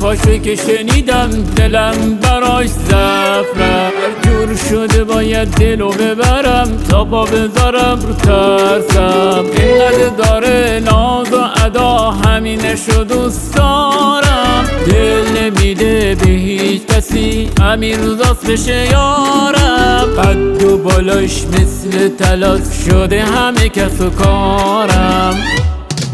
حرفاشو که شنیدم دلم براش زفره، هر جور شده باید دلو ببرم تا پا بذارم رو ترسم. اینقدر داره ناز و ادا همینشو دوست دارم، دل نمیده به هیچ کسی همین روزاست بشه یارم. قد و بالاش مثل طلاست شده همه کس و کارم.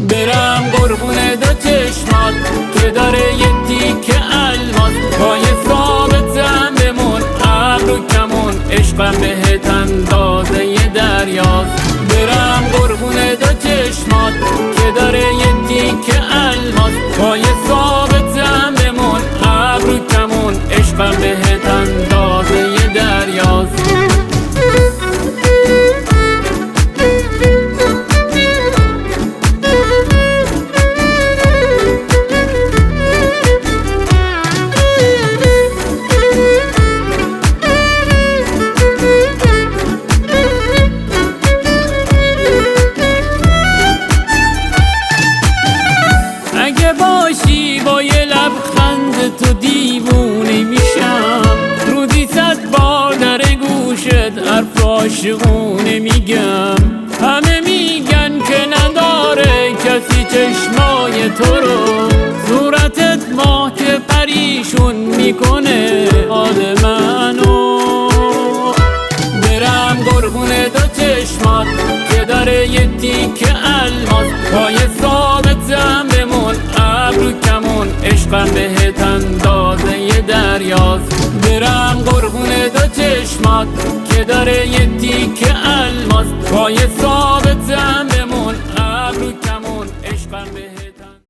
برم قربون دو چشمات که داره یه تیکه الماس، پای ثابتم بمون ابرو کمون عشقم بهت اندازه یه دریاست. برم قربون دو چشمات که داره یه تیکه الماس، پای ثابتم بمون ابرو کمون عشقم بهت اندازه یه دریاست. اگه باشی با یه لبخند تو دیوونه میشم، روزی 100 بار در گوشت حرف عاشقونه میگم. همه میگن که نداره کسی چشمای تو رو، صورتت ماه که پریشون میکنه حال منو. برم قربون دو چشمات که داره یه تیکه الماس، پای ثابتم بمون ابرو کمون عشقم بهت اندازه یه دریاست. برم قربون دو چشمات که داره یه تیکه الماس، پای ثابتم بمون ابرو کمون عشقم بهت